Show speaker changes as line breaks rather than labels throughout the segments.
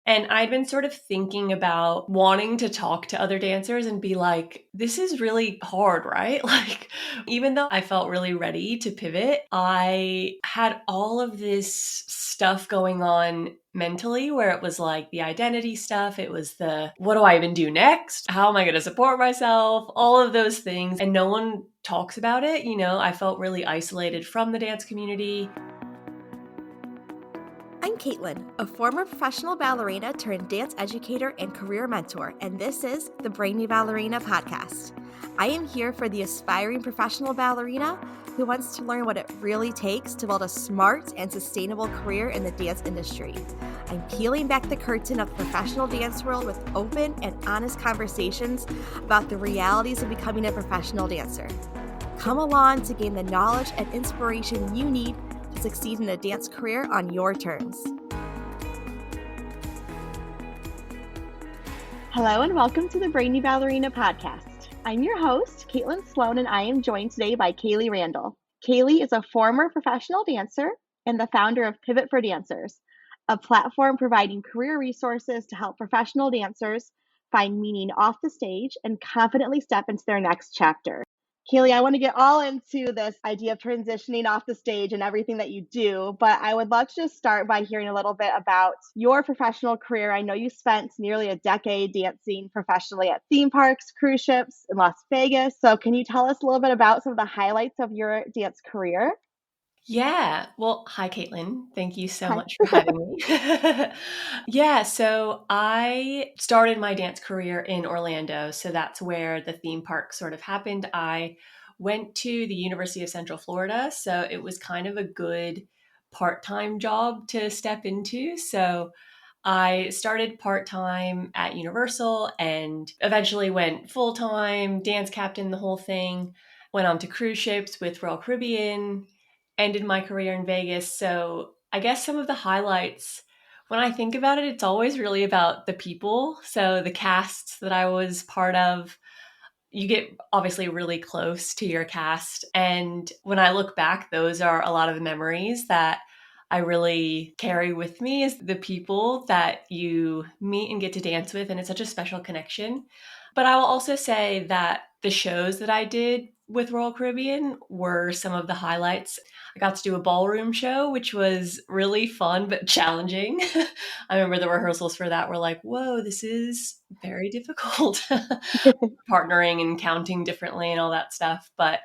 And I'd been sort of thinking about wanting to talk to other dancers and be like, this is really hard, right? Like, even though I felt really ready to pivot, I had all of this stuff going on mentally where it was like the identity stuff. It was the, what do I even do next? How am I going to support myself? All of those things. And no one talks about it. I felt really isolated from the dance community.
I'm Caitlin, a former professional ballerina turned dance educator and career mentor, and this is the Brainy Ballerina podcast. I am here for the aspiring professional ballerina who wants to learn what it really takes to build a smart and sustainable career in the dance industry. I'm peeling back the curtain of the professional dance world with open and honest conversations about the realities of becoming a professional dancer. Come along to gain the knowledge and inspiration you need to succeed in a dance career on your terms.
Hello and welcome to the Brainy Ballerina podcast. I'm your host, Caitlin Sloan, and I am joined today by Kaylee Randall. Kaylee is a former professional dancer and the founder of Pivot for Dancers, a platform providing career resources to help professional dancers find meaning off the stage and confidently step into their next chapter. Kaylee, I want to get all into this idea of transitioning off the stage and everything that you do, but I would love to just start by hearing a little bit about your professional career. I know you spent nearly a decade dancing professionally at theme parks, cruise ships in Las Vegas. So can you tell us a little bit about some of the highlights of your dance career?
Yeah. Well, hi, Caitlin. Thank you so
Hi.
much for having me. Yeah. So I started my dance career in Orlando. So that's where the theme park sort of happened. I went to the University of Central Florida. So it was kind of a good part time job to step into. So I started part time at Universal and eventually went full time, dance captain, the whole thing. Went on to cruise ships with Royal Caribbean, ended my career in Vegas. So I guess some of the highlights, when I think about it, it's always really about the people. So the casts that I was part of, you get obviously really close to your cast. And when I look back, those are a lot of the memories that I really carry with me is the people that you meet and get to dance with. And it's such a special connection. But I will also say that the shows that I did with Royal Caribbean were some of the highlights. I got to do a ballroom show, which was really fun but challenging. I remember the rehearsals for that were like, whoa, this is very difficult. Partnering and counting differently and all that stuff. But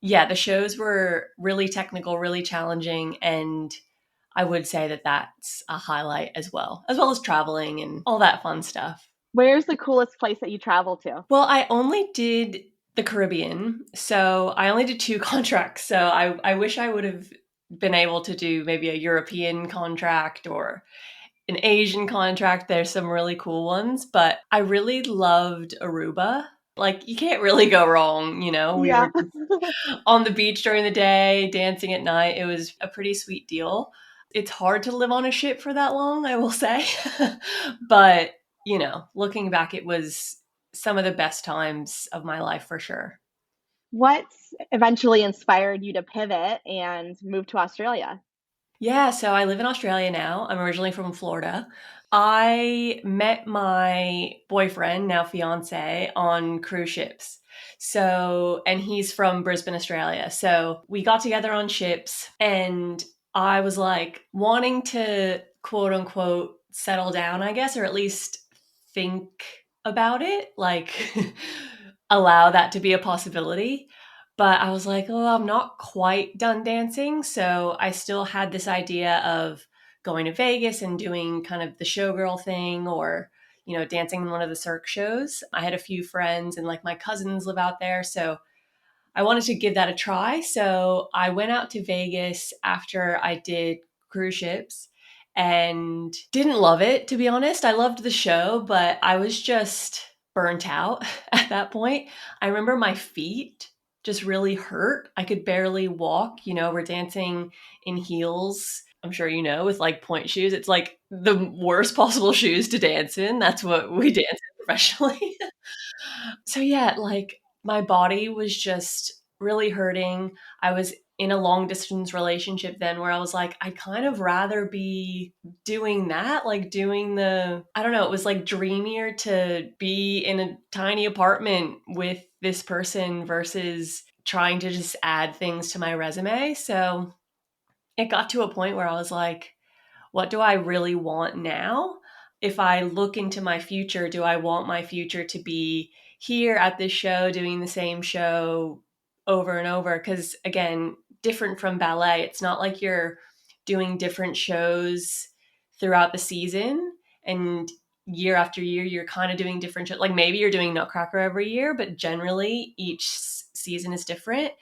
yeah, the shows were really technical, really challenging. And I would say that that's a highlight as well as traveling and all that fun stuff.
Where's the coolest place that you travel to?
Well, I only did the Caribbean. So I only did 2 contracts. So I wish I would have been able to do maybe a European contract or an Asian contract. There's some really cool ones, but I really loved Aruba. Like, you can't really go wrong, We
Yeah.
were on the beach during the day, dancing at night. It was a pretty sweet deal. It's hard to live on a ship for that long, I will say. But, looking back, it was some of the best times of my life for sure.
What eventually inspired you to pivot and move to Australia?
Yeah, so I live in Australia now. I'm originally from Florida. I met my boyfriend, now fiance, on cruise ships. So, and he's from Brisbane, Australia. So we got together on ships and I was like wanting to quote unquote settle down, I guess, or at least think about it, like allow that to be a possibility. But I was like, oh, I'm not quite done dancing. So I still had this idea of going to Vegas and doing kind of the showgirl thing or, dancing in one of the Cirque shows. I had a few friends and like my cousins live out there. So I wanted to give that a try. So I went out to Vegas after I did cruise ships and didn't love it, to be honest. I loved the show, but I was just burnt out at that point. I remember my feet just really hurt. I could barely walk. We're dancing in heels. I'm sure with like point shoes. It's like the worst possible shoes to dance in. That's what we dance in professionally. So yeah, like my body was just really hurting. I was in a long distance relationship then where I was like, I'd kind of rather be doing that, like doing I don't know, it was like dreamier to be in a tiny apartment with this person versus trying to just add things to my resume. So it got to a point where I was like, what do I really want now? If I look into my future, do I want my future to be here at this show, doing the same show over and over? Because again, different from ballet, it's not like you're doing different shows throughout the season and year after year, you're kind of doing different shows. Like maybe you're doing Nutcracker every year, but generally each season is different.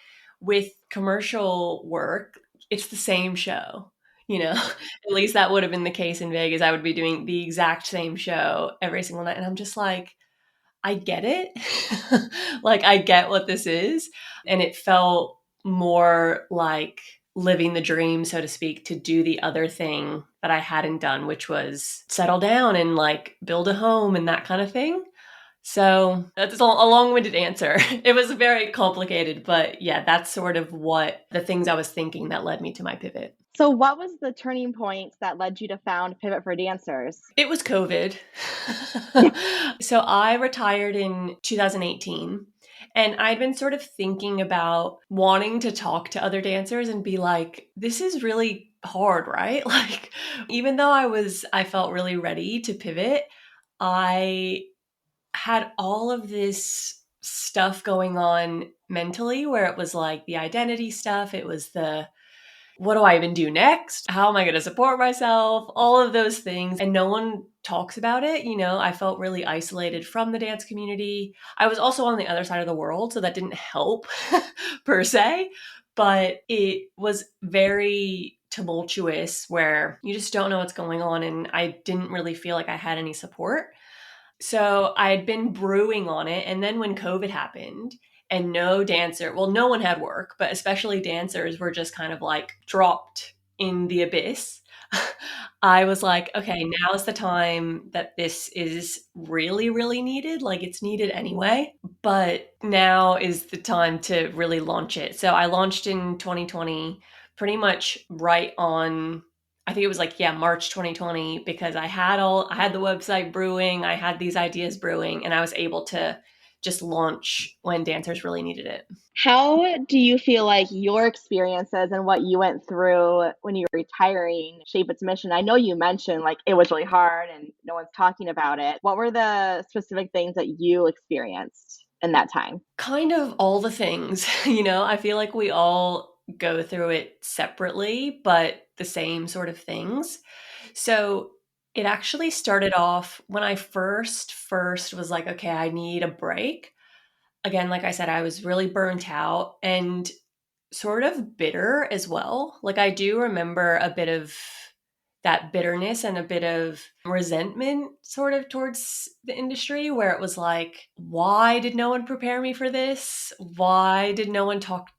With commercial work, it's the same show, you know? At least that would have been the case in Vegas. I would be doing the exact same show every single night. And I'm just like, I get it. Like, I get what this is. And it felt more like living the dream, so to speak, to do the other thing that I hadn't done, which was settle down and like build a home and that kind of thing. So that's a long-winded answer. It was very complicated, but yeah, that's sort of what the things I was thinking that led me to my pivot.
So, what was the turning point that led you to found Pivot for Dancers?
It was COVID. So I retired in 2018. And I'd been sort of thinking about wanting to talk to other dancers and be like, this is really hard, right? Like, even though I felt really ready to pivot, I had all of this stuff going on mentally where it was like the identity stuff, it was the what do I even do next? How am I going to support myself? All of those things. And no one talks about it. You know, I felt really isolated from the dance community. I was also on the other side of the world, so that didn't help per se, but it was very tumultuous where you just don't know what's going on. And I didn't really feel like I had any support. So I had been brewing on it. And then when COVID happened and no one had work, but especially dancers were just kind of like dropped in the abyss. I was like, okay, now is the time that this is really, really needed. Like it's needed anyway, but now is the time to really launch it. So I launched in 2020, pretty much right on I think it was like, yeah, March 2020, because I had the website brewing, I had these ideas brewing, and I was able to just launch when dancers really needed it.
How do you feel like your experiences and what you went through when you were retiring shape its mission? I know you mentioned like it was really hard and no one's talking about it. What were the specific things that you experienced in that time?
Kind of all the things, you know, I feel like we all go through it separately, but the same sort of things. So it actually started off when I first was like, okay, I need a break. Again, like I said, I was really burnt out and sort of bitter as well. Like I do remember a bit of that bitterness and a bit of resentment sort of towards the industry where it was like, why did no one prepare me for this? Why did no one talk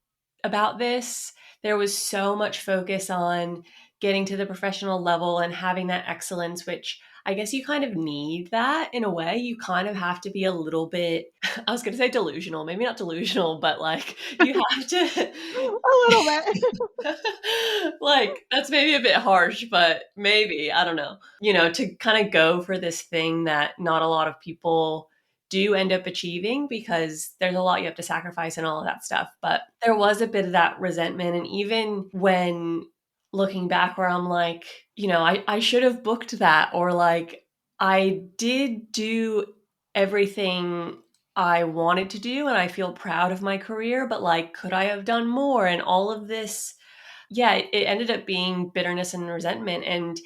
about this? There was so much focus on getting to the professional level and having that excellence, which I guess you kind of need that in a way. You kind of have to be a little bit, I was going to say delusional, maybe not delusional, but like you have to,
A little bit.
like, that's maybe a bit harsh, but maybe, I don't know. You know, to kind of go for this thing that not a lot of people do end up achieving because there's a lot you have to sacrifice and all of that stuff. But there was a bit of that resentment. And even when looking back, where I'm like, you know, I should have booked that, or like, I did do everything I wanted to do and I feel proud of my career, but like, could I have done more? And all of this, yeah, it ended up being bitterness and resentment. And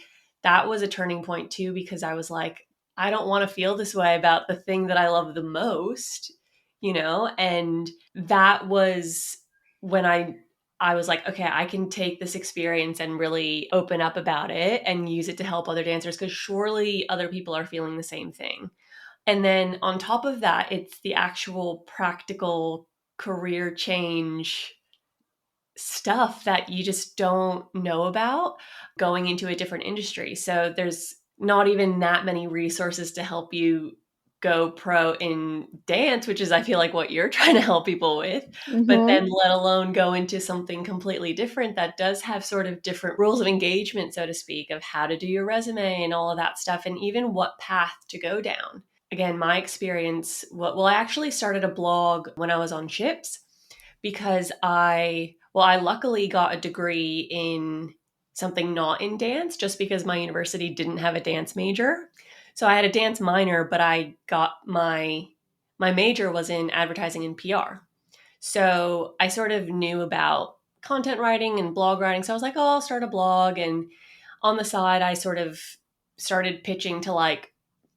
that was a turning point too, because I was like, I don't want to feel this way about the thing that I love the most, you know? And that was when I was like, okay, I can take this experience and really open up about it and use it to help other dancers because surely other people are feeling the same thing. And then on top of that, it's the actual practical career change stuff that you just don't know about going into a different industry. So there's not even that many resources to help you go pro in dance, which is I feel like what you're trying to help people with, but
Mm-hmm.
then let alone go into something completely different that does have sort of different rules of engagement, so to speak, of how to do your resume and all of that stuff, and even what path to go down. Again, my experience, well, I actually started a blog when I was on ships because I luckily got a degree in something not in dance just because my university didn't have a dance major. So I had a dance minor, but I got my major was in advertising and PR. So I sort of knew about content writing and blog writing. So I was like, oh, I'll start a blog. And on the side, I sort of started pitching to like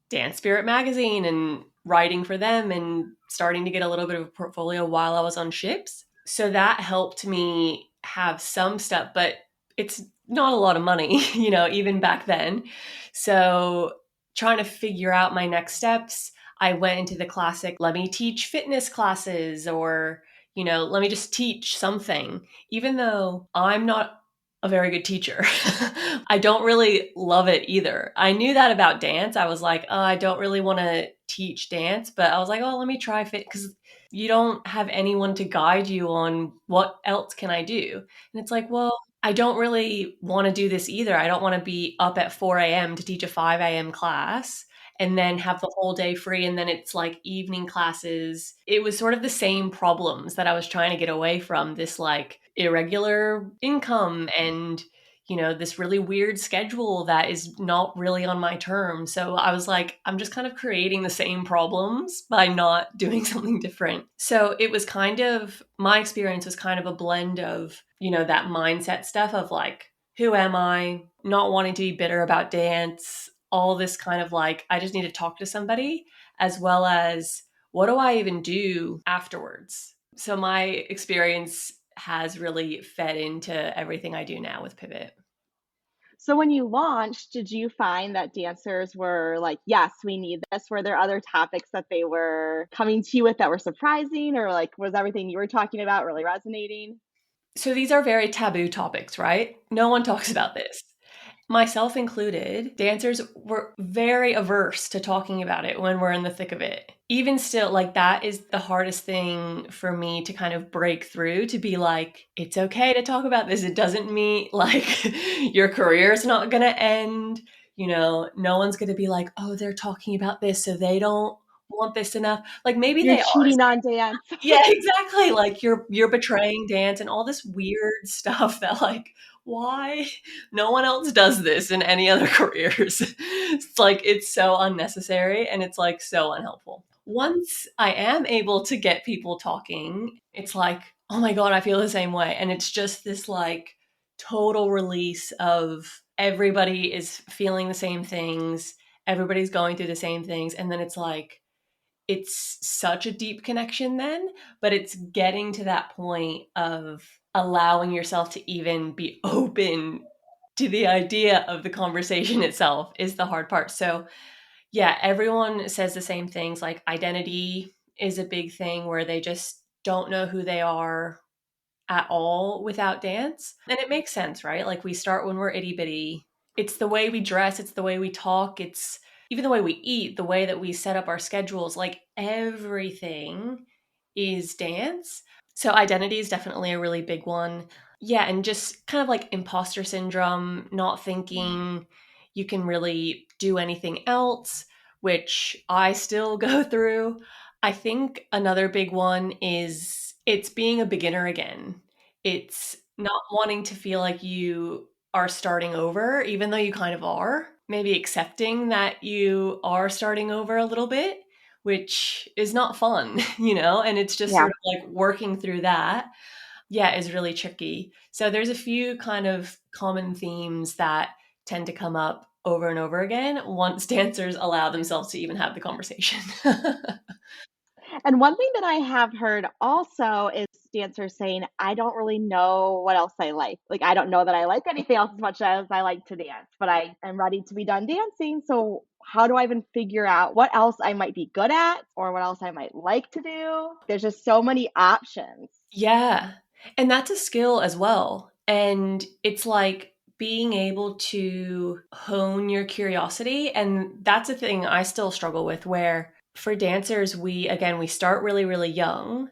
Dance Spirit magazine and writing for them and starting to get a little bit of a portfolio while I was on ships. So that helped me have some stuff, but it's not a lot of money, even back then. So trying to figure out my next steps, I went into the classic, let me teach fitness classes or, let me just teach something, even though I'm not a very good teacher. I don't really love it either. I knew that about dance. I was like, oh, I don't really want to teach dance, but I was like, oh, let me try fit because you don't have anyone to guide you on what else can I do. And it's like, well, I don't really want to do this either. I don't want to be up at 4 a.m. to teach a 5 a.m. class and then have the whole day free. And then it's like evening classes. It was sort of the same problems that I was trying to get away from, this like irregular income and this really weird schedule that is not really on my terms. So I was like, I'm just kind of creating the same problems by not doing something different. So it was kind of, my experience was kind of a blend of, that mindset stuff of like, who am I? Not wanting to be bitter about dance, all this kind of like, I just need to talk to somebody, as well as what do I even do afterwards? So my experience has really fed into everything I do now with Pivot.
So when you launched, did you find that dancers were like, yes, we need this? Were there other topics that they were coming to you with that were surprising, or like was everything you were talking about really resonating?
So these are very taboo topics, right? No one talks about this. Myself included, dancers were very averse to talking about it when we're in the thick of it. Even still, like that is the hardest thing for me to kind of break through, to be like, it's okay to talk about this. It doesn't mean like your career is not going to end. No one's going to be like, oh, they're talking about this, so they don't want this enough. Like maybe
You're
they are.
cheating on dance.
Yeah, exactly. Like you're betraying dance and all this weird stuff that like why no one else does this in any other careers. It's like it's so unnecessary and it's like so unhelpful. Once I am able to get people talking, it's like, "Oh my god, I feel the same way." And it's just this like total release of everybody is feeling the same things, everybody's going through the same things, and then it's like it's such a deep connection then, but it's getting to that point of allowing yourself to even be open to the idea of the conversation itself is the hard part. So, yeah, everyone says the same things, like identity is a big thing where they just don't know who they are at all without dance. And it makes sense, right? Like we start when we're itty bitty. It's the way we dress, it's the way we talk, it's even the way we eat, the way that we set up our schedules, like everything is dance. So identity is definitely a really big one. Yeah, and just kind of like imposter syndrome, not thinking you can really do anything else, which I still go through. I think another big one is it's being a beginner again. It's not wanting to feel like you are starting over, even though you kind of are. Maybe accepting that you are starting over a little bit, which is not fun, and it's just
Yeah.
sort of like working through that. Yeah, is really tricky. So there's a few kind of common themes that tend to come up over and over again once dancers allow themselves to even have the conversation.
And one thing that I have heard also is dancers saying, I don't really know what else I like. Like, I don't know that I like anything else as much as I like to dance, but I am ready to be done dancing. So, how do I even figure out what else I might be good at or what else I might like to do? There's just so many options.
Yeah. And that's a skill as well. And it's like being able to hone your curiosity. And that's a thing I still struggle with where for dancers, we start really, really young.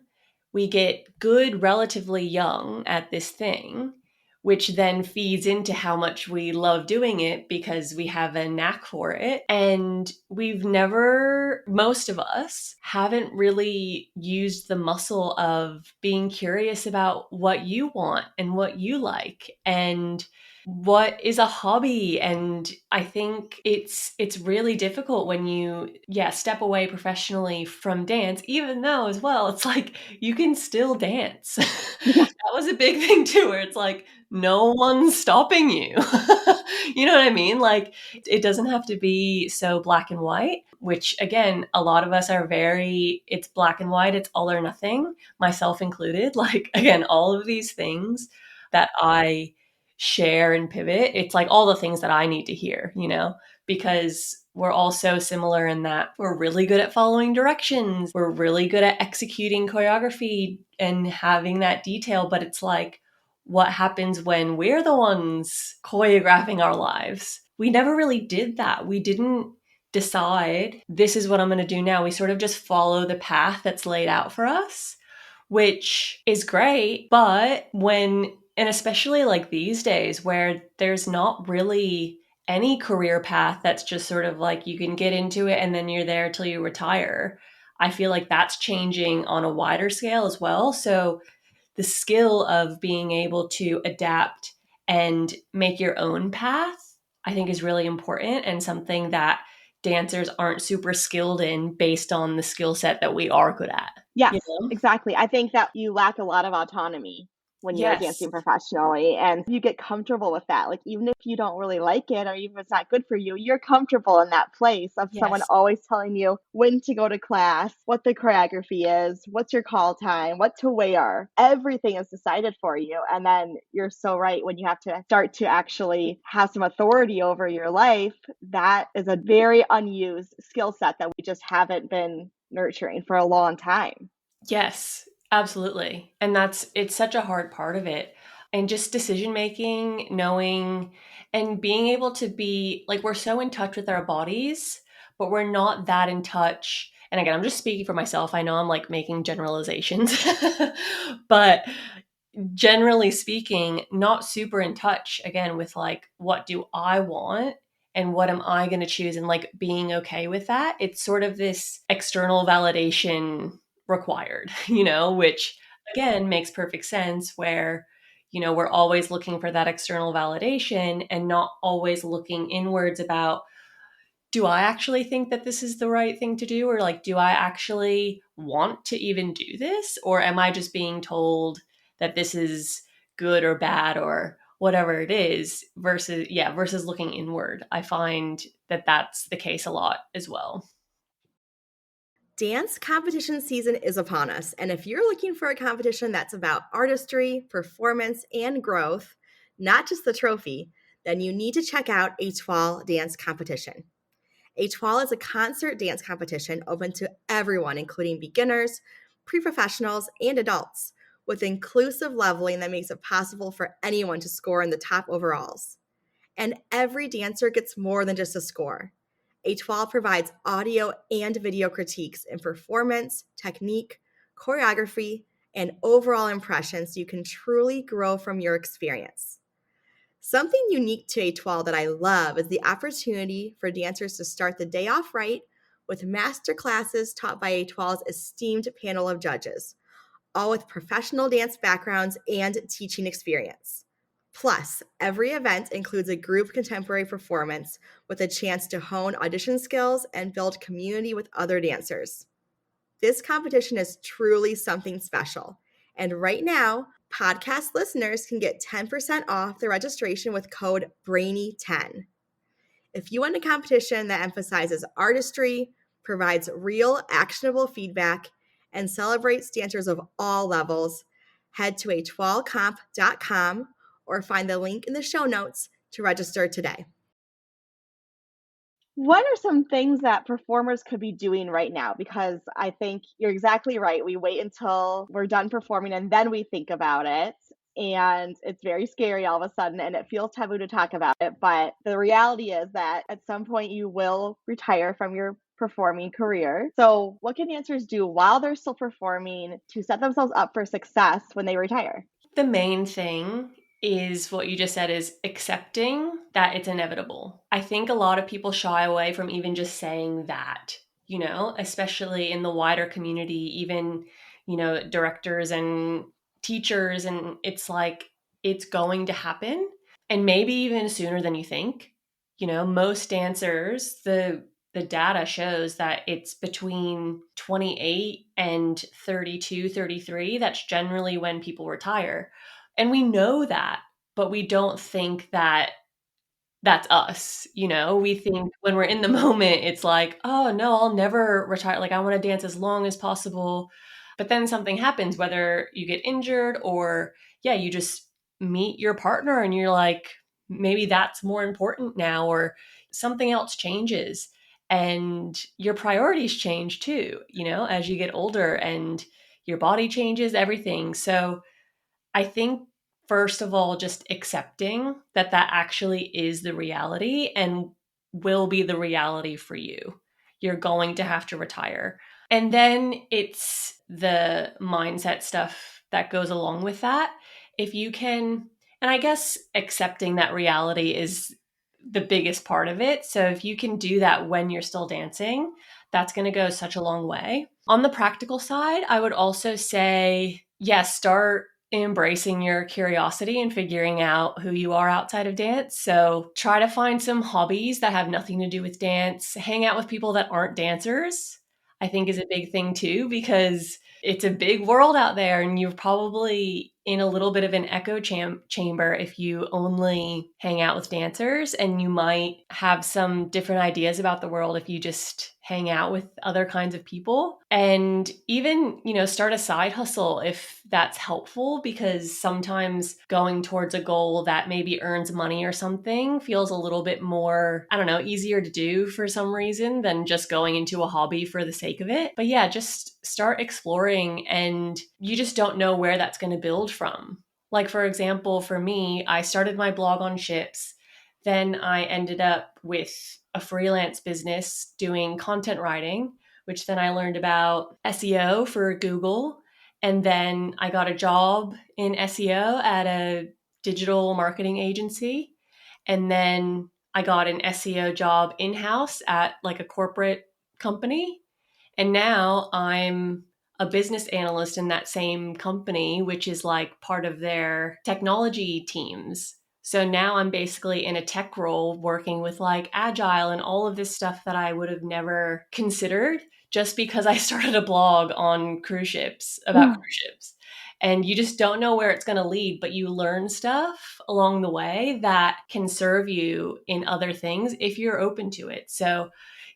We get good relatively young at this thing, which then feeds into how much we love doing it because we have a knack for it. And most of us haven't really used the muscle of being curious about what you want and what you like and what is a hobby. And I think it's really difficult when you step away professionally from dance, even though as well it's like you can still dance.
Yeah.
That was a big thing too, where it's like no one's stopping you. You know what I mean? Like it doesn't have to be so black and white, which again a lot of us are it's black and white, it's all or nothing, myself included. Like again, all of these things that I share and pivot, it's like all the things that I need to hear, because we're all so similar in that we're really good at following directions. We're really good at executing choreography and having that detail. But it's like, what happens when we're the ones choreographing our lives? We never really did that. We didn't decide this is what I'm going to do now. We sort of just follow the path that's laid out for us, which is great. But and especially like these days where there's not really any career path that's just sort of like you can get into it and then you're there till you retire. I feel like that's changing on a wider scale as well. So the skill of being able to adapt and make your own path, I think is really important and something that dancers aren't super skilled in based on the skill set that we are good at,
Yes,
you know?
exactly. I think that you lack a lot of autonomy when you're
Yes.
dancing professionally and you get comfortable with that. Like, even if you don't really like it or even if it's not good for you, you're comfortable in that place of someone
Yes.
always telling you when to go to class, what the choreography is, what's your call time, what to wear. Everything is decided for you. And then you're so right, when you have to start to actually have some authority over your life, that is a very unused skill set that we just haven't been nurturing for a long time.
Yes, absolutely. And it's such a hard part of it. And just decision making, knowing and being able to be like, we're so in touch with our bodies, but we're not that in touch. And again, I'm just speaking for myself. I know I'm like making generalizations, but generally speaking, not super in touch again with like, what do I want? And what am I going to choose? And like being okay with that. It's sort of this external validation required, which again makes perfect sense where, we're always looking for that external validation and not always looking inwards about, do I actually think that this is the right thing to do? Or like, do I actually want to even do this? Or am I just being told that this is good or bad or whatever it is versus looking inward. I find that that's the case a lot as well.
Dance competition season is upon us, and if you're looking for a competition that's about artistry, performance, and growth, not just the trophy, then you need to check out Étoile Dance Competition. Étoile is a concert dance competition open to everyone, including beginners, pre-professionals, and adults, with inclusive leveling that makes it possible for anyone to score in the top overalls. And every dancer gets more than just a score. Étoile provides audio and video critiques in performance, technique, choreography, and overall impression so you can truly grow from your experience. Something unique to Étoile that I love is the opportunity for dancers to start the day off right with master classes taught by Étoile's esteemed panel of judges, all with professional dance backgrounds and teaching experience. Plus, every event includes a group contemporary performance with a chance to hone audition skills and build community with other dancers. This competition is truly something special. And right now, podcast listeners can get 10% off their registration with code BRAINY10. If you want a competition that emphasizes artistry, provides real actionable feedback, and celebrates dancers of all levels, head to etoilecomp.com or find the link in the show notes to register today.
What are some things that performers could be doing right now? Because I think you're exactly right. We wait until we're done performing and then we think about it. and it's very scary all of a sudden, and it feels taboo to talk about it. But the reality is that at some point you will retire from your performing career. So, what can dancers do while they're still performing to set themselves up for success when they retire?
The main thing is what you just said, is accepting that it's inevitable. I think a lot of people shy away from even just saying that, especially in the wider community, even, directors and teachers. And it's like, it's going to happen, and maybe even sooner than you think. Most dancers, the data shows that it's between 28 and 32, 33. That's generally when people retire. And we know that, but we don't think that that's us. We think when we're in the moment, it's like, oh no, I'll never retire. Like, I want to dance as long as possible. But then something happens, whether you get injured or, yeah, you just meet your partner and you're like, maybe that's more important now, or something else changes and your priorities change too, as you get older and your body changes, everything. So I think, first of all, just accepting that that actually is the reality and will be the reality for you. You're going to have to retire. And then it's the mindset stuff that goes along with that. If you can, and I guess accepting that reality is the biggest part of it. So if you can do that when you're still dancing, that's going to go such a long way. On the practical side, I would also say, yes, start embracing your curiosity and figuring out who you are outside of dance. So try to find some hobbies that have nothing to do with dance. Hang out with people that aren't dancers, I think, is a big thing too, because it's a big world out there and you're probably in a little bit of an echo chamber if you only hang out with dancers, and you might have some different ideas about the world if you just hang out with other kinds of people. And even, start a side hustle if that's helpful, because sometimes going towards a goal that maybe earns money or something feels a little bit more, I don't know, easier to do for some reason than just going into a hobby for the sake of it. But yeah, just start exploring, and you just don't know where that's going to build from. Like, for example, for me, I started my blog on ships. Then I ended up with a freelance business doing content writing, which then I learned about SEO for Google. And then I got a job in SEO at a digital marketing agency. And then I got an SEO job in house at like a corporate company. And now I'm a business analyst in that same company, which is like part of their technology teams. So now I'm basically in a tech role working with like Agile and all of this stuff that I would have never considered just because I started a blog on cruise ships, about cruise ships. And you just don't know where it's going to lead, but you learn stuff along the way that can serve you in other things if you're open to it. So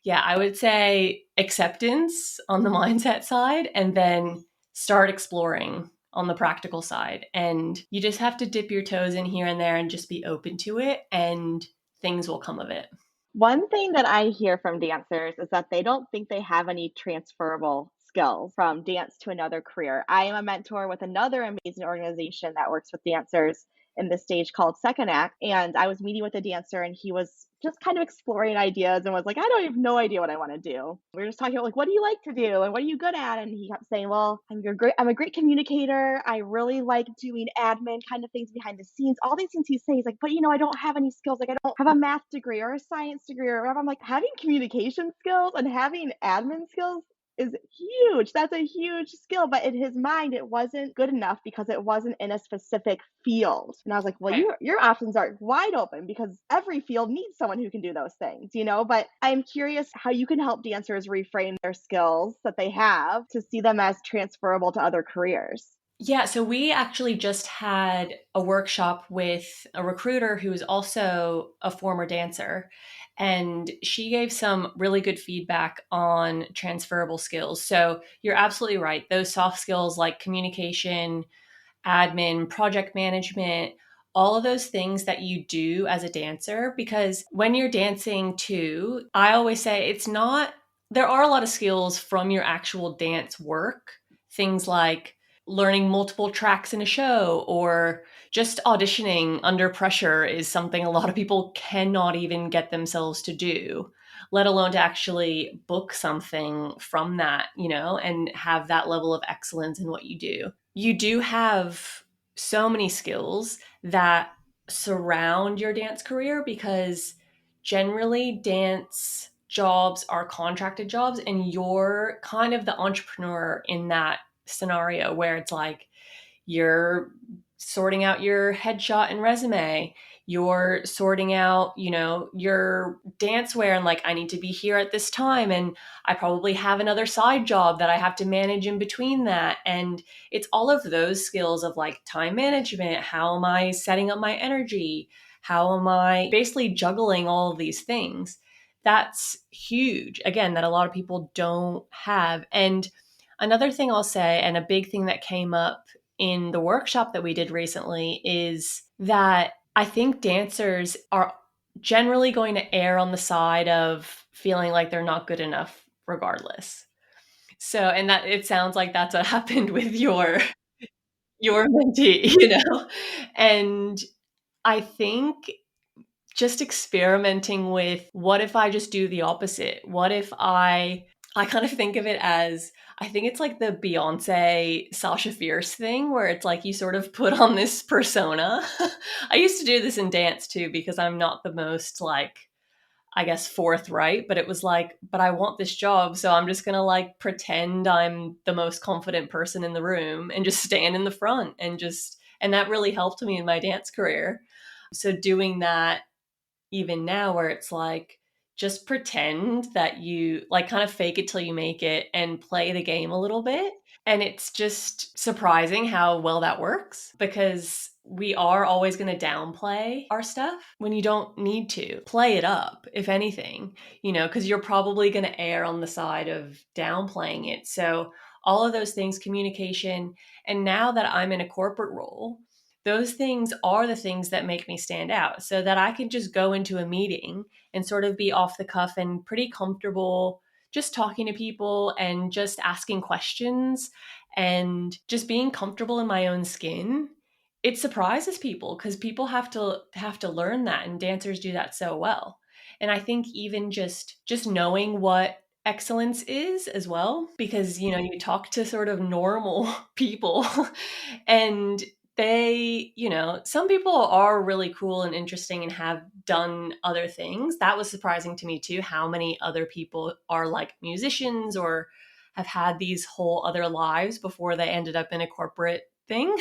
yeah, I would say acceptance on the mindset side, and then start exploring on the practical side. And you just have to dip your toes in here and there and just be open to it, and things will come of it.
One thing that I hear from dancers is that they don't think they have any transferable skills from dance to another career. I am a mentor with another amazing organization that works with dancers in this stage called Second Act. And I was meeting with a dancer and he was just kind of exploring ideas and was like, I don't have no idea what I want to do. We were just talking about like, what do you like to do and what are you good at? And he kept saying, well, I'm a great communicator. I really like doing admin kind of things behind the scenes. All these things he's saying, he's like, but I don't have any skills. Like I don't have a math degree or a science degree or whatever. I'm like, having communication skills and having admin skills is huge. That's a huge skill. But in his mind, it wasn't good enough because it wasn't in a specific field. And I was like, well,
Right.
your options are wide open because every field needs someone who can do those things. But I'm curious how you can help dancers reframe their skills that they have to see them as transferable to other careers.
Yeah, so we actually just had a workshop with a recruiter who is also a former dancer, and she gave some really good feedback on transferable skills. So you're absolutely right. Those soft skills like communication, admin, project management, all of those things that you do as a dancer. Because when you're dancing too, I always say it's not, there are a lot of skills from your actual dance work, things like learning multiple tracks in a show, or just auditioning under pressure is something a lot of people cannot even get themselves to do, let alone to actually book something from that, and have that level of excellence in what you do. You do have so many skills that surround your dance career, because generally dance jobs are contracted jobs, and you're kind of the entrepreneur in that scenario, where it's like you're sorting out your headshot and resume, you're sorting out, your dance wear, and like, I need to be here at this time, and I probably have another side job that I have to manage in between that. And it's all of those skills of like time management. How am I setting up my energy? How am I basically juggling all of these things? That's huge, again, that a lot of people don't have. And another thing I'll say, and a big thing that came up in the workshop that we did recently, is that I think dancers are generally going to err on the side of feeling like they're not good enough regardless. So, and that, it sounds like that's what happened with your mentee, And I think just experimenting with, what if I just do the opposite? What if I kind of think of it as, I think it's like the Beyonce Sasha Fierce thing, where it's like you sort of put on this persona. I used to do this in dance too, because I'm not the most, like, I guess, forthright, but it was like, but I want this job, so I'm just gonna like pretend I'm the most confident person in the room and just stand in the front, and that really helped me in my dance career. So doing that even now, where it's like, just pretend that you like, kind of fake it till you make it and play the game a little bit. And it's just surprising how well that works, because we are always going to downplay our stuff when you don't need to. Play it up, if anything, because you're probably going to err on the side of downplaying it. So all of those things, communication. And now that I'm in a corporate role, those things are the things that make me stand out, so that I can just go into a meeting and sort of be off the cuff and pretty comfortable, just talking to people and just asking questions and just being comfortable in my own skin. It surprises people, because people have to learn that, and dancers do that so well. And I think even just knowing what excellence is as well, because you talk to sort of normal people, and some people are really cool and interesting and have done other things. That was surprising to me too, how many other people are like musicians or have had these whole other lives before they ended up in a corporate thing.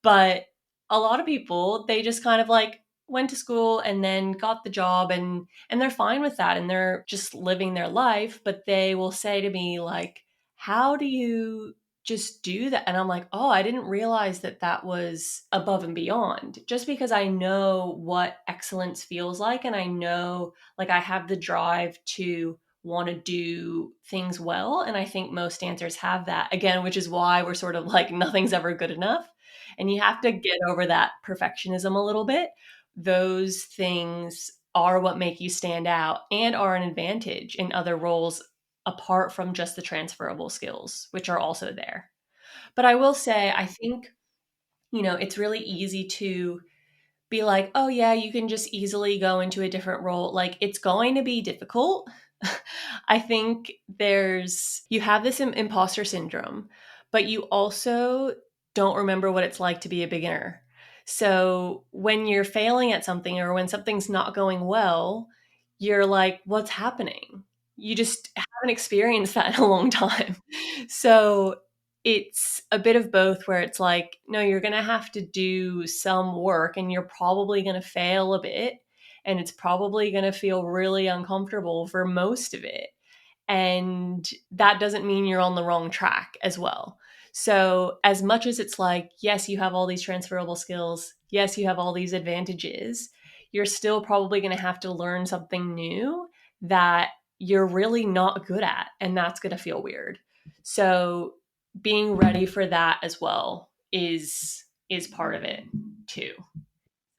But a lot of people, they just kind of like went to school and then got the job, and they're fine with that, and they're just living their life. But they will say to me like, how do you just do that? And I'm like, oh, I didn't realize that that was above and beyond. Just because I know what excellence feels like, and I know, like, I have the drive to want to do things well. And I think most dancers have that, again, which is why we're sort of like, nothing's ever good enough. And you have to get over that perfectionism a little bit. Those things are what make you stand out and are an advantage in other roles, apart from just the transferable skills, which are also there. But I will say, I think, it's really easy to be like, oh, yeah, you can just easily go into a different role. Like, it's going to be difficult. I think you have this imposter syndrome, but you also don't remember what it's like to be a beginner. So when you're failing at something, or when something's not going well, you're like, what's happening? You just haven't experienced that in a long time. So it's a bit of both, where it's like, no, you're going to have to do some work, and you're probably going to fail a bit, and it's probably going to feel really uncomfortable for most of it. And that doesn't mean you're on the wrong track as well. So, as much as it's like, yes, you have all these transferable skills, yes, you have all these advantages, you're still probably going to have to learn something new that you're really not good at. And that's going to feel weird. So, being ready for that as well is part of it too.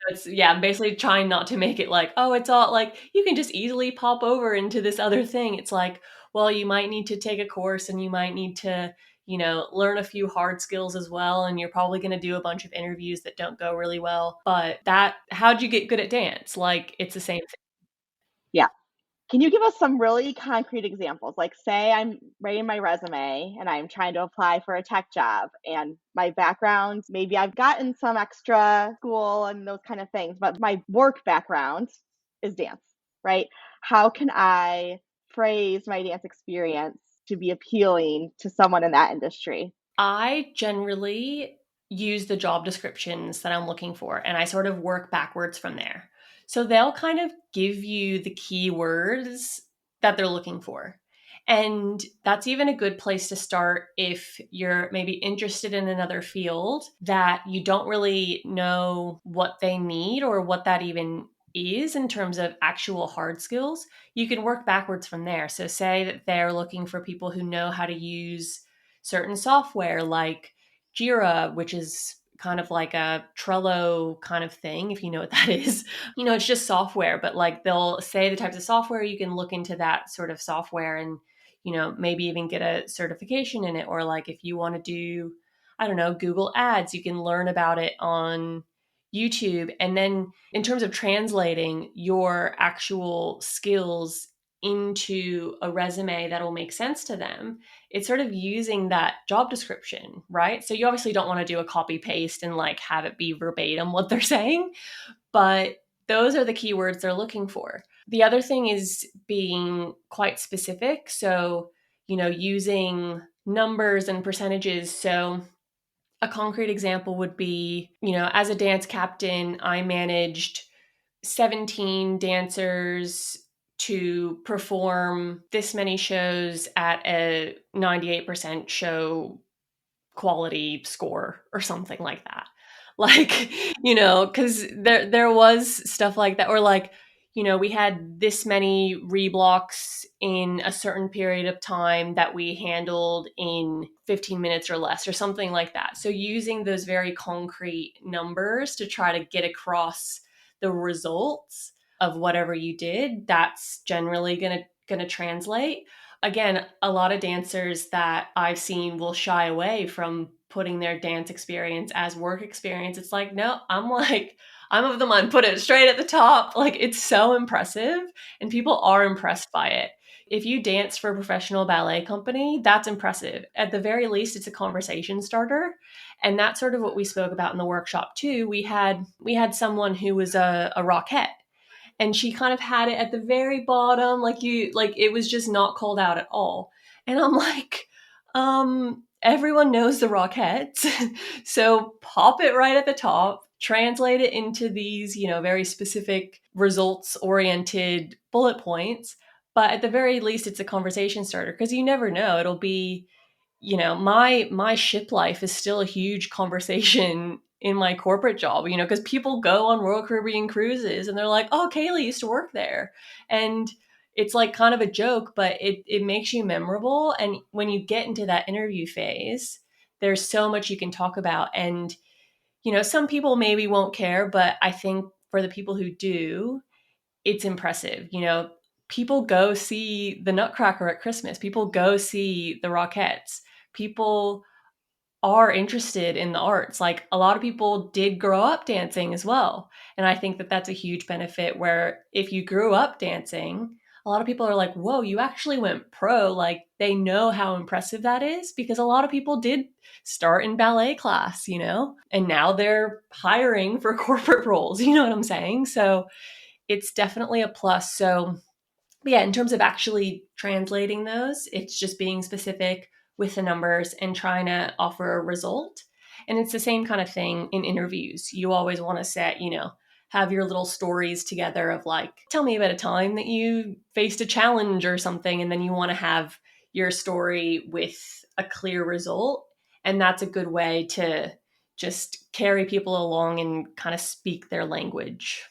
It's, yeah, I'm basically trying not to make it like, oh, it's all like, you can just easily pop over into this other thing. It's like, well, you might need to take a course, and you might need to, learn a few hard skills as well. And you're probably going to do a bunch of interviews that don't go really well. But how'd you get good at dance? Like, it's the same thing.
Yeah. Can you give us some really concrete examples? Like, say I'm writing my resume and I'm trying to apply for a tech job, and my background, maybe I've gotten some extra school and those kind of things, but my work background is dance, right? How can I phrase my dance experience to be appealing to someone in that industry?
I generally use the job descriptions that I'm looking for and I sort of work backwards from there. So they'll kind of give you the keywords that they're looking for. And that's even a good place to start if you're maybe interested in another field that you don't really know what they need or what that even is in terms of actual hard skills. You can work backwards from there. So, say that they're looking for people who know how to use certain software like Jira, which is kind of like a Trello kind of thing, if you know what that is. It's just software, but like they'll say the types of software, you can look into that sort of software and, maybe even get a certification in it. Or like if you want to do, I don't know, Google Ads, you can learn about it on YouTube. And then in terms of translating your actual skills into a resume that'll make sense to them, it's sort of using that job description, right? So you obviously don't want to do a copy paste and like have it be verbatim what they're saying, but those are the keywords they're looking for. The other thing is being quite specific. So, using numbers and percentages. So, a concrete example would be, as a dance captain, I managed 17 dancers to perform this many shows at a 98% show quality score or something like that. Like, because there was stuff like that, or like, we had this many reblocks in a certain period of time that we handled in 15 minutes or less, or something like that. So using those very concrete numbers to try to get across the results of whatever you did, that's generally gonna translate. Again, a lot of dancers that I've seen will shy away from putting their dance experience as work experience. It's like, no, I'm of the mind, put it straight at the top. Like, it's so impressive and people are impressed by it. If you dance for a professional ballet company, that's impressive. At the very least, it's a conversation starter. And that's sort of what we spoke about in the workshop too. We had someone who was a rockette, and she kind of had it at the very bottom, like it was just not called out at all. And I'm like, everyone knows the Rockettes. So pop it right at the top, translate it into these, very specific results oriented bullet points. But at the very least, it's a conversation starter, because you never know. It'll be, my ship life is still a huge conversation in my corporate job, because people go on Royal Caribbean cruises and they're like, oh, Kaylee used to work there. And it's like kind of a joke, but it makes you memorable. And when you get into that interview phase, there's so much you can talk about. And, some people maybe won't care, but I think for the people who do, it's impressive. People go see the Nutcracker at Christmas, people go see the Rockettes, people are interested in the arts. Like, a lot of people did grow up dancing as well. And I think that that's a huge benefit, where if you grew up dancing, a lot of people are like, whoa, you actually went pro. Like, they know how impressive that is, because a lot of people did start in ballet class, and now they're hiring for corporate roles. You know what I'm saying? So it's definitely a plus. So yeah, in terms of actually translating those, it's just being specific with the numbers and trying to offer a result. And it's the same kind of thing in interviews. You always want to have your little stories together of like, tell me about a time that you faced a challenge or something. And then you want to have your story with a clear result. And that's a good way to just carry people along and kind of speak their language.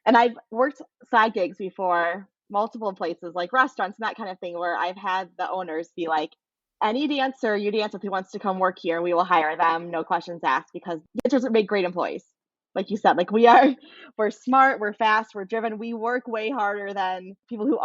And I've worked side gigs before, multiple places like restaurants and that kind of thing, where I've had the owners be like, any dancer you dance with who wants to come work here, we will hire them, no questions asked, because dancers make great employees. like you said, like we're smart, we're fast, we're driven. We work way harder than people who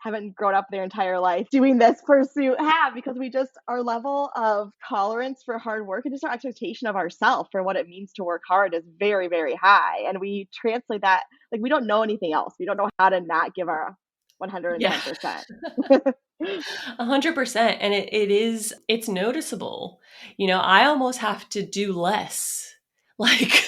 haven't grown up their entire life doing this pursuit have, because we just, our level of tolerance for hard work and just our expectation of ourselves for what it means to work hard is very, very high. And we translate that, like we don't know anything else. We don't know how to not give our
Yeah.
110%.
100%. And it's noticeable. I almost have to do less, like,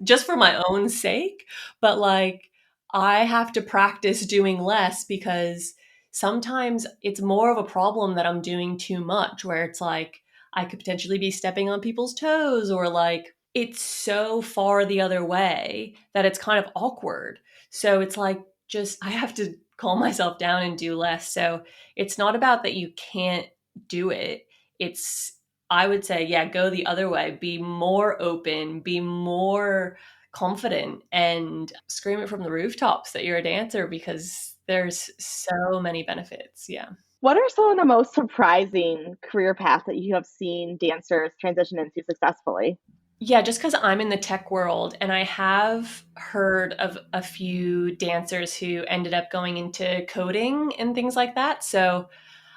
just for my own sake. But like, I have to practice doing less because sometimes it's more of a problem that I'm doing too much, where it's like, I could potentially be stepping on people's toes, or like, it's so far the other way that it's kind of awkward. So it's like, just, I have to calm myself down and do less. So it's not about that you can't do it. It's, I would say, yeah, go the other way. Be more open, be more confident, and scream it from the rooftops that you're a dancer, because there's so many benefits. Yeah.
What are some of the most surprising career paths that you have seen dancers transition into successfully?
Yeah, just because I'm in the tech world, and I have heard of a few dancers who ended up going into coding and things like that. So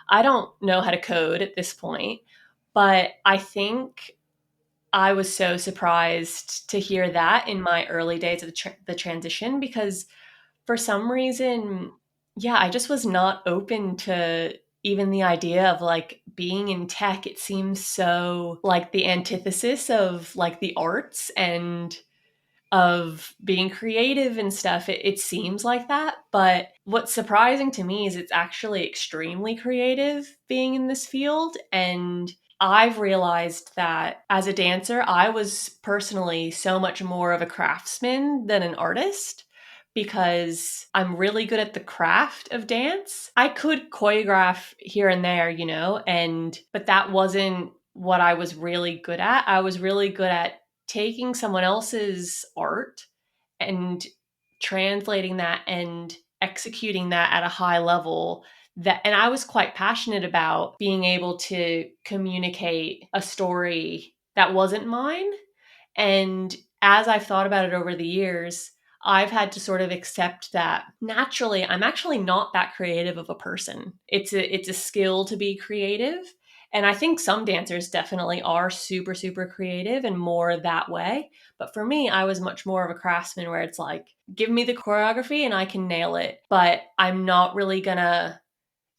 I don't know how to code at this point, but I think I was so surprised to hear that in my early days of the transition, because for some reason, yeah, I just was not open to even the idea of like being in tech. It seems so like the antithesis of like the arts and of being creative and stuff. It seems like that. But what's surprising to me is it's actually extremely creative being in this field. And I've realized that as a dancer, I was personally so much more of a craftsman than an artist, because I'm really good at the craft of dance. I could choreograph here and there, but that wasn't what I was really good at. I was really good at taking someone else's art and translating that and executing that at a high level. And I was quite passionate about being able to communicate a story that wasn't mine. And as I've thought about it over the years, I've had to sort of accept that naturally I'm actually not that creative of a person. It's a skill to be creative. And I think some dancers definitely are super, super creative and more that way. But for me, I was much more of a craftsman, where it's like, give me the choreography and I can nail it. But I'm not really gonna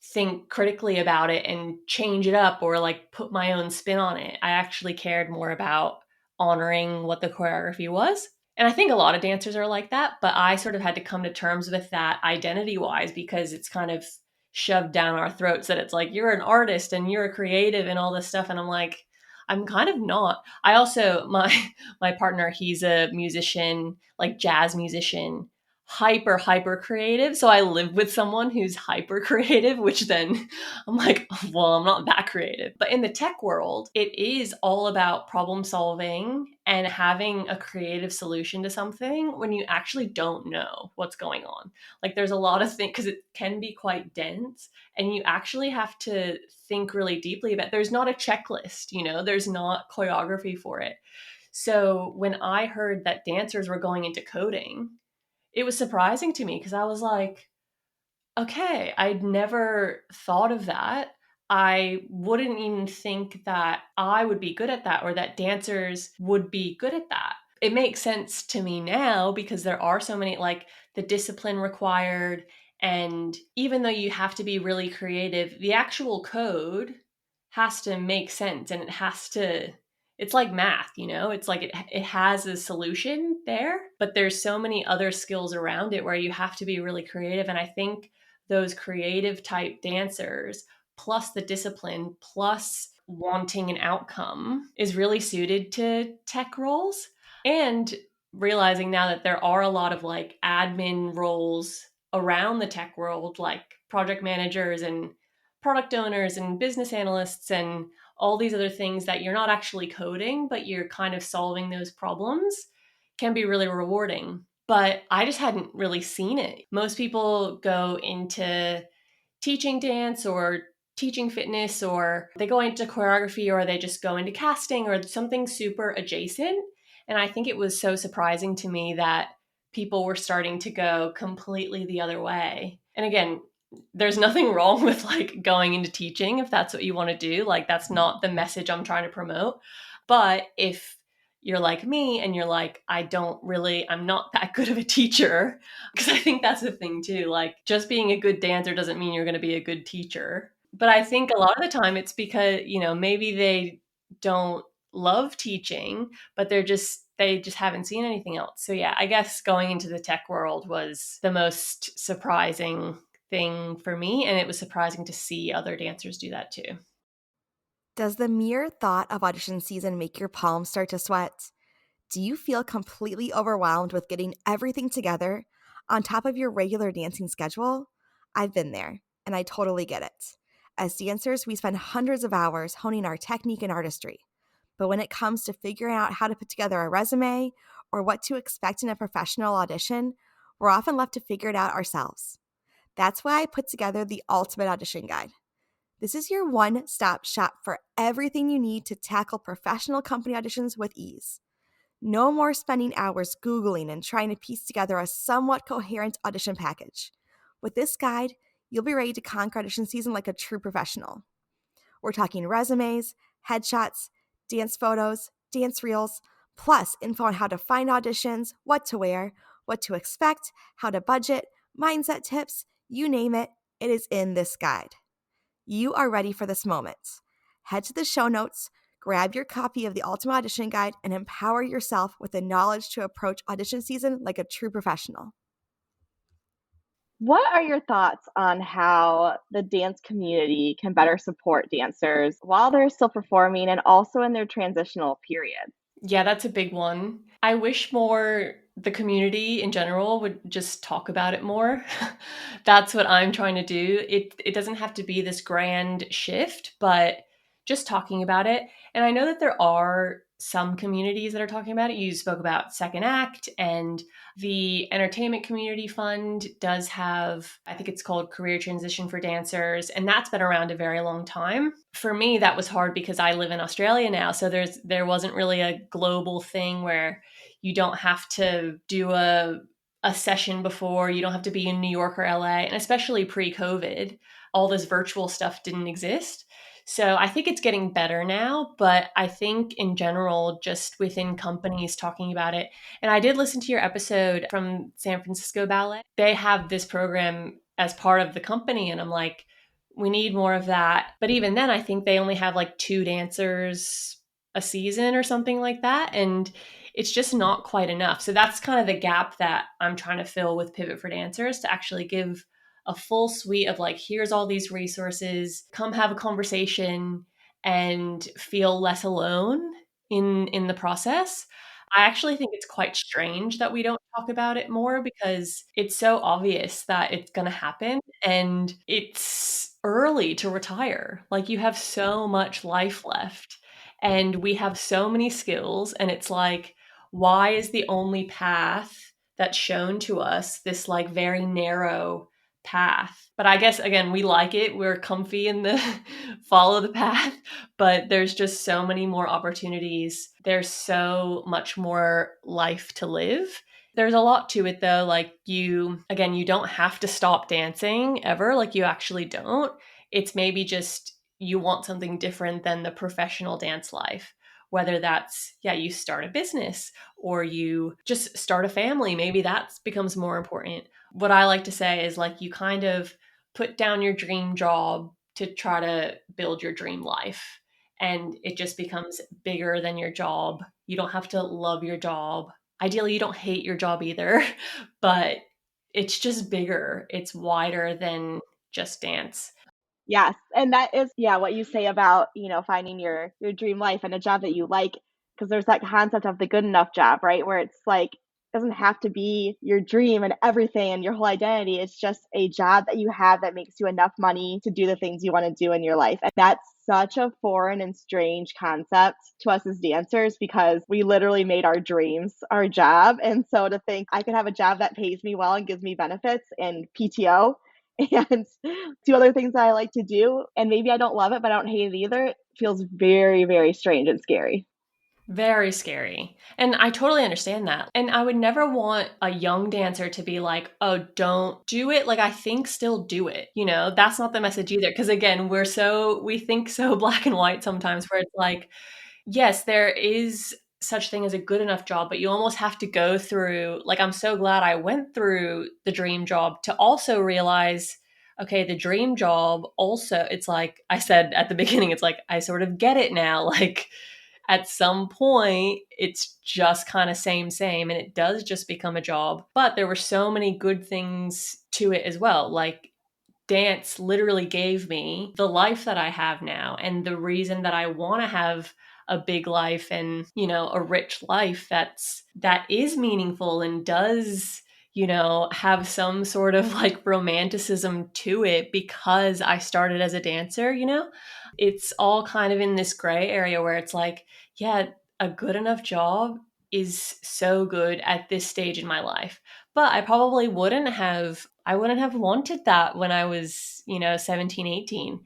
think critically about it and change it up or like put my own spin on it. I actually cared more about honoring what the choreography was. And I think a lot of dancers are like that, but I sort of had to come to terms with that identity wise, because it's kind of shoved down our throats that it's like, you're an artist and you're a creative and all this stuff. And I'm like, I'm kind of not. I also, my partner, he's a musician, like jazz musician, hyper creative. So I live with someone who's hyper creative, which then I'm like, well, I'm not that creative. But in the tech world, it is all about problem solving and having a creative solution to something when you actually don't know what's going on. Like, there's a lot of things, because it can be quite dense, and you actually have to think really deeply about. There's not a checklist, there's not choreography for it. So when I heard that dancers were going into coding, it was surprising to me, because I was like, okay, I'd never thought of that. I wouldn't even think that I would be good at that, or that dancers would be good at that. It makes sense to me now, because there are so many, like, the discipline required. And even though you have to be really creative, the actual code has to make sense, and it's like math, it's like it has a solution there, but there's so many other skills around it where you have to be really creative. And I think those creative type dancers, plus the discipline, plus wanting an outcome, is really suited to tech roles. And realizing now that there are a lot of like admin roles around the tech world, like project managers and product owners and business analysts and all these other things, that you're not actually coding, but you're kind of solving those problems, can be really rewarding. But I just hadn't really seen it. Most people go into teaching dance or teaching fitness, or they go into choreography, or they just go into casting or something super adjacent. And I think it was so surprising to me that people were starting to go completely the other way. And again, there's nothing wrong with like going into teaching if that's what you want to do. Like, that's not the message I'm trying to promote. But if you're like me and you're like, I'm not that good of a teacher, because I think that's the thing too. Like, just being a good dancer doesn't mean you're going to be a good teacher. But I think a lot of the time it's because, maybe they don't love teaching, but they just haven't seen anything else. So yeah, I guess going into the tech world was the most surprising thing for me, and it was surprising to see other dancers do that too.
Does the mere thought of audition season make your palms start to sweat? Do you feel completely overwhelmed with getting everything together on top of your regular dancing schedule? I've been there, and I totally get it. As dancers, we spend hundreds of hours honing our technique and artistry. But when it comes to figuring out how to put together a resume or what to expect in a professional audition, we're often left to figure it out ourselves. That's why I put together the Ultimate Audition Guide. This is your one-stop shop for everything you need to tackle professional company auditions with ease. No more spending hours Googling and trying to piece together a somewhat coherent audition package. With this guide, you'll be ready to conquer audition season like a true professional. We're talking resumes, headshots, dance photos, dance reels, plus info on how to find auditions, what to wear, what to expect, how to budget, mindset tips, you name it, it is in this guide. You are ready for this moment. Head to the show notes, grab your copy of the Ultimate Audition Guide, and empower yourself with the knowledge to approach audition season like a true professional.
What are your thoughts on how the dance community can better support dancers while they're still performing and also in their transitional period?
Yeah, that's a big one. I wish more the community in general would just talk about it more. That's what I'm trying to do. It doesn't have to be this grand shift, but just talking about it. And I know that there are some communities that are talking about it. You spoke about Second Act, and the Entertainment Community Fund does have, I think it's called Career Transition for Dancers, and that's been around a very long time. For me, that was hard because I live in Australia now, so there wasn't really a global thing where you don't have to do a session before, you don't have to be in New York or LA, and especially pre-COVID, all this virtual stuff didn't exist. So I think it's getting better now, but I think in general, just within companies talking about it. And I did listen to your episode from San Francisco Ballet. They have this program as part of the company, and I'm like, we need more of that. But even then, I think they only have like 2 dancers a season or something like that. And it's just not quite enough. So that's kind of the gap that I'm trying to fill with Pivot for Dancers, to actually give a full suite of like, here's all these resources, come have a conversation and feel less alone in the process. I actually think it's quite strange that we don't talk about it more, because it's so obvious that it's going to happen, and it's early to retire. Like, you have so much life left, and we have so many skills, and it's like, why is the only path that's shown to us this like very narrow path? But I guess again, we like it. We're comfy in the follow the path, but there's just so many more opportunities. There's so much more life to live. There's a lot to it though. Like, you don't have to stop dancing ever. Like, you actually don't. It's maybe just you want something different than the professional dance life. Whether that's, yeah, you start a business or you just start a family, maybe that becomes more important. What I like to say is, like, you kind of put down your dream job to try to build your dream life. And it just becomes bigger than your job. You don't have to love your job. Ideally, you don't hate your job either, but it's just bigger. It's wider than just dance.
Yes, and that is, yeah, what you say about, finding your dream life and a job that you like, because there's that concept of the good enough job, right? Where it's like, it doesn't have to be your dream and everything and your whole identity. It's just a job that you have that makes you enough money to do the things you want to do in your life. And that's such a foreign and strange concept to us as dancers, because we literally made our dreams our job. And so to think I could have a job that pays me well and gives me benefits and PTO and do other things that I like to do, and maybe I don't love it, but I don't hate it either, it feels very, very strange and scary.
Very scary. And I totally understand that. And I would never want a young dancer to be like, oh, don't do it. Like, I think still do it. That's not the message either. Because again, we think so black and white sometimes where it's like, yes, there is such thing as a good enough job, but you almost have to go through, like, I'm so glad I went through the dream job to also realize, okay, the dream job also, it's like I said at the beginning, it's like I sort of get it now. Like at some point, it's just kind of same, and it does just become a job. But there were so many good things to it as well. Like dance literally gave me the life that I have now and the reason that I want to have a big life and, a rich life that is meaningful and does, have some sort of like romanticism to it because I started as a dancer. It's all kind of in this gray area where it's like, yeah, a good enough job is so good at this stage in my life. But I wouldn't have wanted that when I was, 17, 18.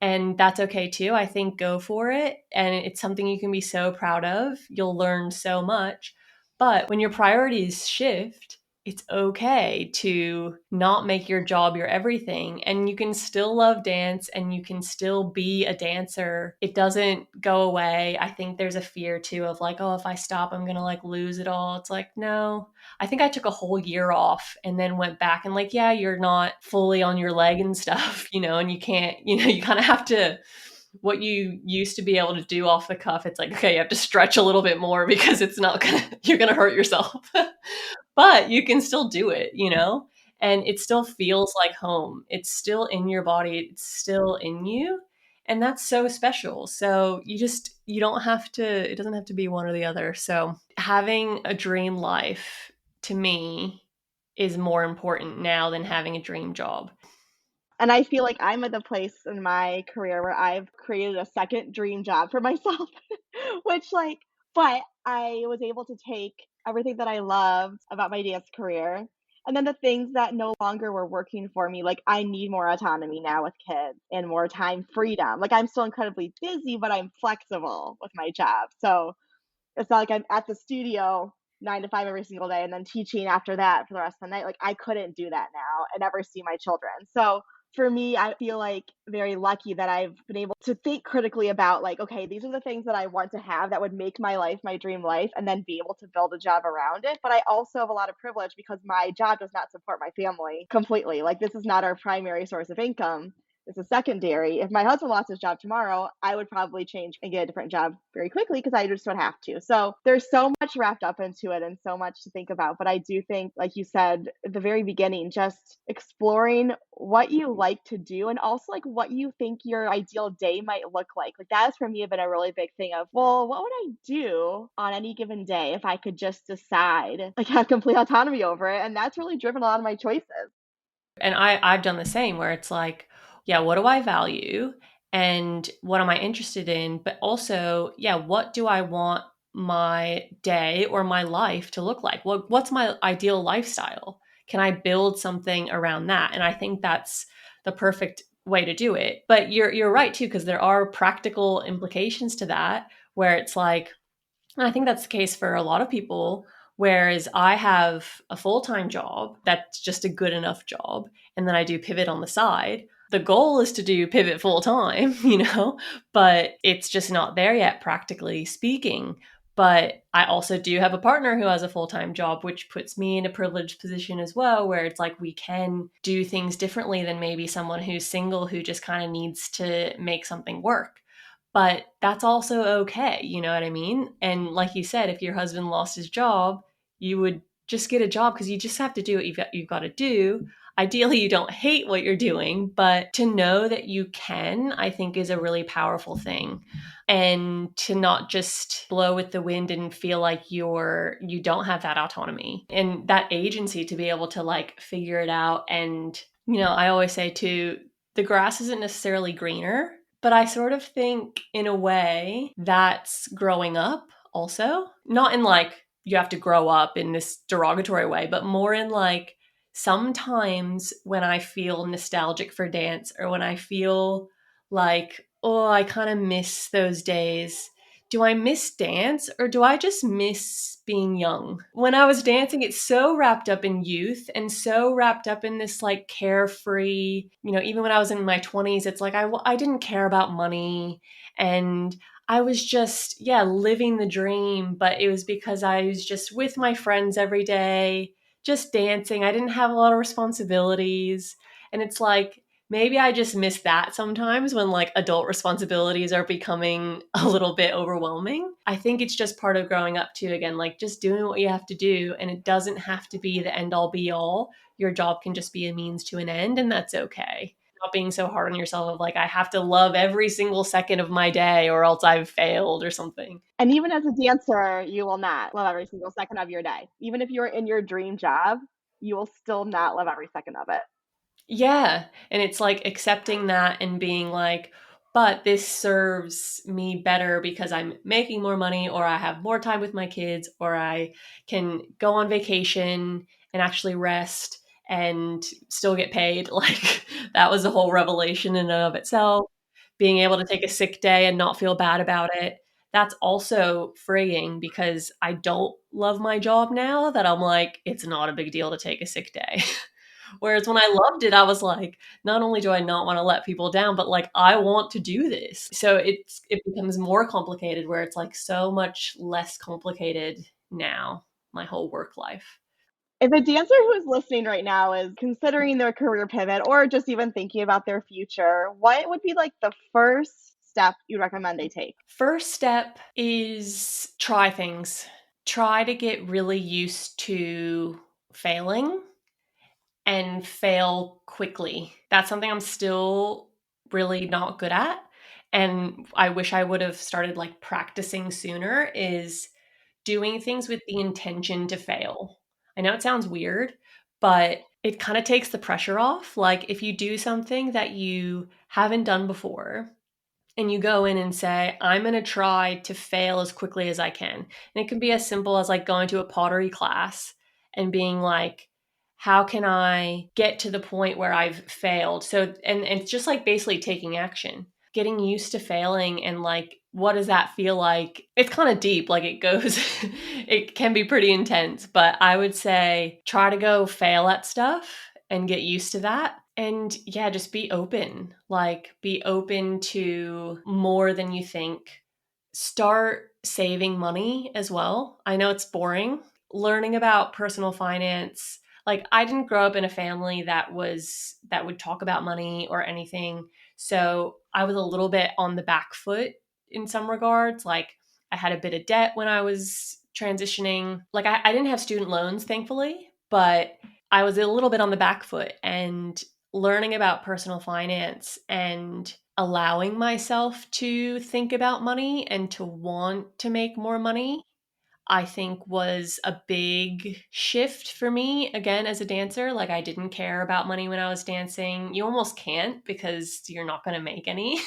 And that's okay too. I think go for it. And it's something you can be so proud of. You'll learn so much. But when your priorities shift, it's okay to not make your job your everything. And you can still love dance and you can still be a dancer. It doesn't go away. I think there's a fear too of like, oh, if I stop, I'm going to like lose it all. It's like, no. I think I took a whole year off and then went back and like, yeah, you're not fully on your leg and stuff, and you can't, you kind of have to, what you used to be able to do off the cuff, it's like, okay, you have to stretch a little bit more because it's not gonna, you're gonna hurt yourself. But you can still do it. And it still feels like home. It's still in your body, it's still in you. And that's so special. So you don't have to, it doesn't have to be one or the other. So having a dream life to me is more important now than having a dream job.
And I feel like I'm at the place in my career where I've created a second dream job for myself, which like, but I was able to take everything that I loved about my dance career and then the things that no longer were working for me. Like I need more autonomy now with kids and more time freedom. Like I'm still incredibly busy, but I'm flexible with my job. So it's not like I'm at the studio 9 to 5 every single day and then teaching after that for the rest of the night. Like I couldn't do that now and never see my children. So for me, I feel like very lucky that I've been able to think critically about like, okay, these are the things that I want to have that would make my life my dream life and then be able to build a job around it. But I also have a lot of privilege because my job does not support my family completely. Like this is not our primary source of income. It's a secondary. If my husband lost his job tomorrow, I would probably change and get a different job very quickly because I just would have to. So there's so much wrapped up into it and so much to think about. But I do think, like you said at the very beginning, just exploring what you like to do and also like what you think your ideal day might look like. Like that has for me been a really big thing of, well, what would I do on any given day if I could just decide, like have complete autonomy over it? And that's really driven a lot of my choices.
And I've done the same where it's like, yeah, what do I value and what am I interested in? But also, yeah, what do I want my day or my life to look like? What's my ideal lifestyle? Can I build something around that? And I think that's the perfect way to do it. But you're right too, because there are practical implications to that where it's like, and I think that's the case for a lot of people. Whereas I have a full time job that's just a good enough job. And then I do pivot on the side. The goal is to do pivot full time, but it's just not there yet, practically speaking. But I also do have a partner who has a full time job, which puts me in a privileged position as well, where it's like we can do things differently than maybe someone who's single who just kind of needs to make something work. But that's also okay, you know what I mean? And like you said, if your husband lost his job, you would just get a job because you just have to do what you've got to do. Ideally, you don't hate what you're doing, but to know that you can, I think, is a really powerful thing. And to not just blow with the wind and feel like you don't have that autonomy and that agency to be able to like figure it out. And, I always say too, the grass isn't necessarily greener, but I sort of think in a way that's growing up also. Not in like you have to grow up in this derogatory way, but more in like sometimes when I feel nostalgic for dance or when I feel like, oh, I kind of miss those days. do I miss dance or do I just miss being young? When I was dancing, it's so wrapped up in youth and so wrapped up in this like carefree, even when I was in my 20s, it's like I didn't care about money and I was just, yeah, living the dream, but it was because I was just with my friends every day, just dancing. I didn't have a lot of responsibilities. And it's like, maybe I just miss that sometimes when like adult responsibilities are becoming a little bit overwhelming. I think it's just part of growing up too, again, like just doing what you have to do. And it doesn't have to be the end all be all. Your job can just be a means to an end, and that's okay. Not being so hard on yourself of like, I have to love every single second of my day or else I've failed or something.
And even as a dancer, you will not love every single second of your day. Even if you're in your dream job, you will still not love every second of it.
Yeah. And it's like accepting that and being like, but this serves me better because I'm making more money or I have more time with my kids or I can go on vacation and actually rest and still get paid. Like that was a whole revelation in and of itself. Being able to take a sick day and not feel bad about it. That's also freeing because I don't love my job now that I'm like, it's not a big deal to take a sick day. Whereas when I loved it, I was like, not only do I not want to let people down, but like I want to do this. So it becomes more complicated where it's like so much less complicated now, my whole work life.
If a dancer who's listening right now is considering their career pivot or just even thinking about their future, what would be like the first step you recommend they take?
First step is try things. Try to get really used to failing and fail quickly. That's something I'm still really not good at. And I wish I would have started like practicing sooner is doing things with the intention to fail. I know it sounds weird, but it kind of takes the pressure off. Like if you do something that you haven't done before, and you go in and say, I'm going to try to fail as quickly as I can. And it can be as simple as like going to a pottery class and being like, how can I get to the point where I've failed? So, and it's just like basically taking action, getting used to failing and like, what does that feel like? It's kind of deep, like it goes, it can be pretty intense, but I would say try to go fail at stuff and get used to that. And yeah, just be open. Like, be open to more than you think. Start saving money as well. I know it's boring. Learning about personal finance. Like, I didn't grow up in a family that would talk about money or anything. So I was a little bit on the back foot in some regards. Like, I had a bit of debt when I was transitioning. Like, I didn't have student loans, thankfully, but I was a little bit on the back foot. And learning about personal finance and allowing myself to think about money and to want to make more money, I think was a big shift for me again as a dancer. Like I didn't care about money when I was dancing. You almost can't because you're not going to make any.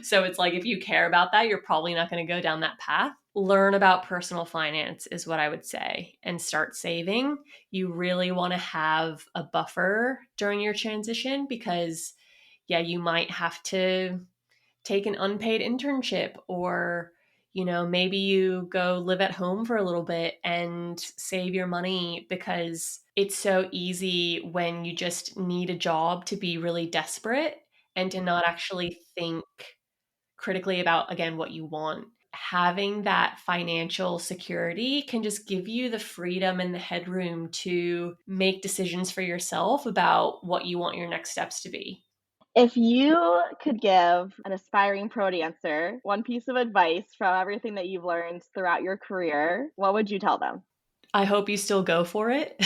So it's like if you care about that, you're probably not going to go down that path. Learn about personal finance is what I would say and start saving. You really want to have a buffer during your transition because yeah, you might have to take an unpaid internship or maybe you go live at home for a little bit and save your money because it's so easy when you just need a job to be really desperate and to not actually think critically about again what you want. Having that financial security can just give you the freedom and the headroom to make decisions for yourself about what you want your next steps to be.
If you could give an aspiring pro dancer one piece of advice from everything that you've learned throughout your career, what would you tell them?
I hope you still go for it.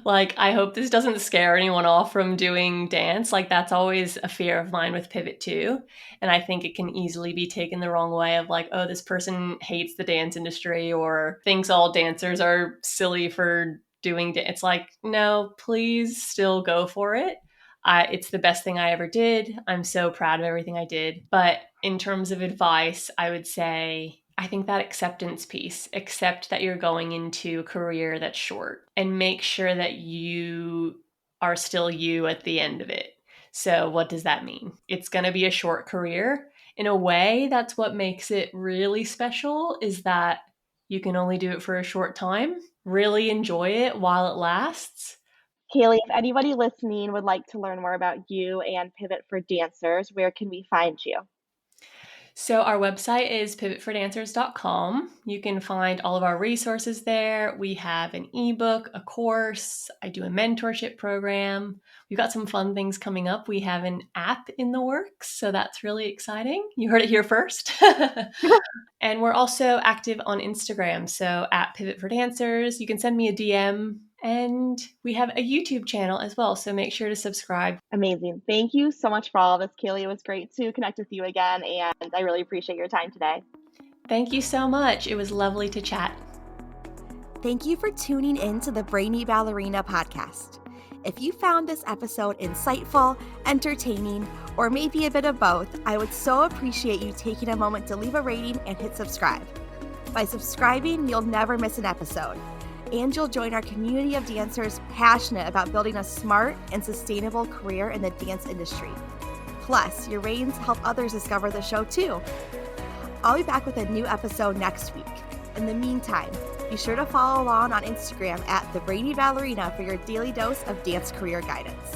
Like, I hope this doesn't scare anyone off from doing dance. Like, that's always a fear of mine with Pivot too. And I think it can easily be taken the wrong way of like, oh, this person hates the dance industry or thinks all dancers are silly for doing dance. It's like, no, please still go for it. It's the best thing I ever did. I'm so proud of everything I did. But in terms of advice, I would say I think that acceptance piece, accept that you're going into a career that's short and make sure that you are still you at the end of it. So, what does that mean? It's going to be a short career in a way, that's what makes it really special, is that you can only do it for a short time. Really enjoy it while it lasts.
Kaylee, if anybody listening would like to learn more about you and Pivot for Dancers, where can we find you?
So our website is pivotfordancers.com. You can find all of our resources there. We have an ebook, a course. I do a mentorship program. We've got some fun things coming up. We have an app in the works, so that's really exciting. You heard it here first. And we're also active on Instagram, so at Pivot for Dancers. You can send me a DM, and we have a YouTube channel as well, so make sure to subscribe.
Amazing. Thank you so much for all of this, Kaylee. It was great to connect with you again, and I really appreciate your time today.
Thank you so much. It was lovely to chat.
Thank you for tuning in to the Brainy Ballerina podcast. If you found this episode insightful, entertaining, or maybe a bit of both, I would so appreciate you taking a moment to leave a rating and hit subscribe. By subscribing, you'll never miss an episode, and you'll join our community of dancers passionate about building a smart and sustainable career in the dance industry. Plus, your ratings help others discover the show too. I'll be back with a new episode next week. In the meantime, be sure to follow along on Instagram at The Brainy Ballerina for your daily dose of dance career guidance.